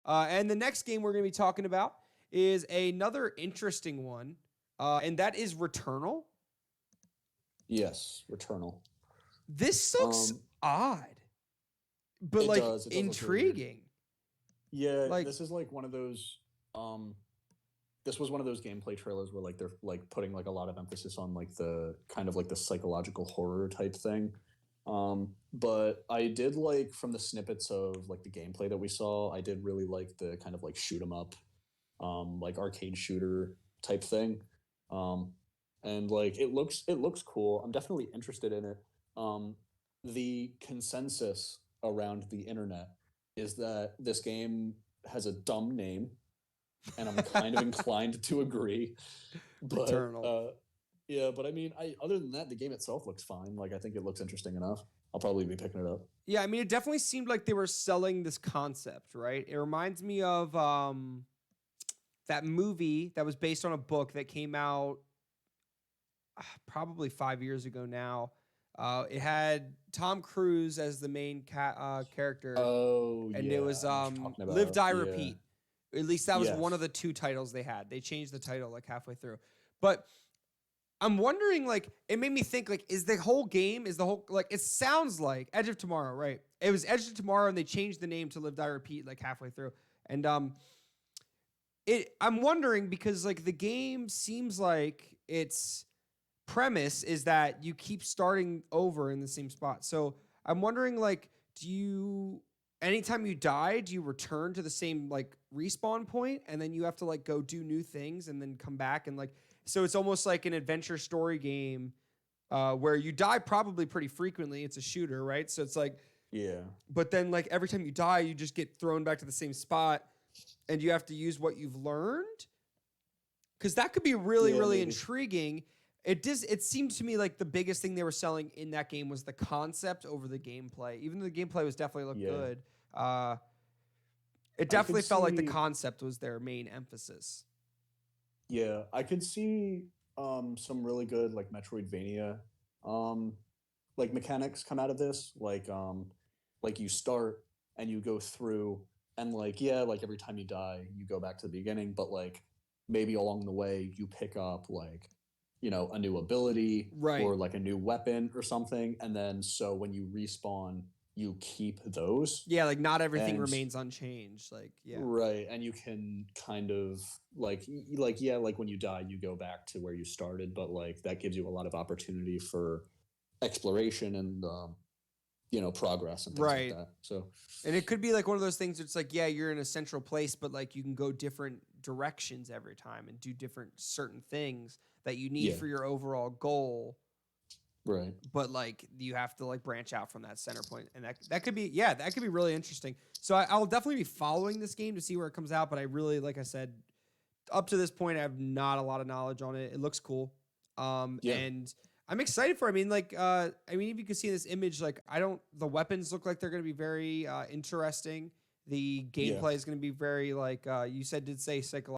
And the next game we're going to be talking about is another interesting one, and that is Returnal. Yes, Returnal. This looks odd, but It like does intriguing. Yeah, Like, this is like one of those. This was one of those gameplay trailers where like they're like putting like a lot of emphasis on like the kind of like the psychological horror type thing. But I did like from the snippets of like the gameplay that we saw, I did really like the kind of like shoot 'em up, like arcade shooter type thing. And like it looks cool. I'm definitely interested in it. The consensus around the internet is that this game has a dumb name, and I'm kind of inclined to agree. But Returnal. yeah, but I mean, other than that, the game itself looks fine. Like I think it looks interesting enough. I'll probably be picking it up. Yeah, I mean, it definitely seemed like they were selling this concept, right? It reminds me of that movie that was based on a book that came out probably 5 years ago now. It had Tom Cruise as the main character, Oh and yeah, it was I know what you're talking Live, about. Die, Yeah. Repeat. At least that was one of Yes. the two titles they had. They changed the title like halfway through. But I'm wondering, like, it made me think, like, is the whole game, like, it sounds like Edge of Tomorrow, right? It was Edge of Tomorrow, and they changed the name to Live, Die, Repeat, like, halfway through. And I'm wondering because, like, the game seems like its premise is that you keep starting over in the same spot. So I'm wondering, like, anytime you die, do you return to the same like respawn point and then you have to like go do new things and then come back and like, so it's almost like an adventure story game where you die probably pretty frequently. It's a shooter, right? So it's like, Yeah. but then like every time you die, you just get thrown back to the same spot and you have to use what you've learned. Cause that could be really, Yeah, really maybe. intriguing. It seemed to me like the biggest thing they were selling in that game was the concept over the gameplay. Even though the gameplay was definitely looked Yeah. good, it I could definitely felt like the see. concept was their main emphasis. Yeah, I could see some really good like Metroidvania um like mechanics come out of this. Like you start and you go through and like yeah, like every time you die, you go back to the beginning, but like maybe along the way you pick up like a new ability Right. or like a new weapon or something, and then so when you respawn, you keep those. Yeah, like not everything And remains unchanged. Like, yeah. right, and you can kind of like yeah, like when you die, you go back to where you started, but like that gives you a lot of opportunity for exploration and progress and things like Right. that. So And it could be like one of those things that's like, yeah, you're in a central place, but like you can go different directions every time and do different certain things that you need yeah, for your overall goal. right, But like you have to like branch out from that center point, and that could be that could be really interesting. So I'll definitely be following this game to see where it comes out. But I really, like I said, up to this point, I have not a lot of knowledge on it. It looks cool, yeah, and I'm excited for it. I mean, like, if you can see this image, like, the weapons look like they're going to be very interesting. The yeah. gameplay is going to be very like you said, did say psychological.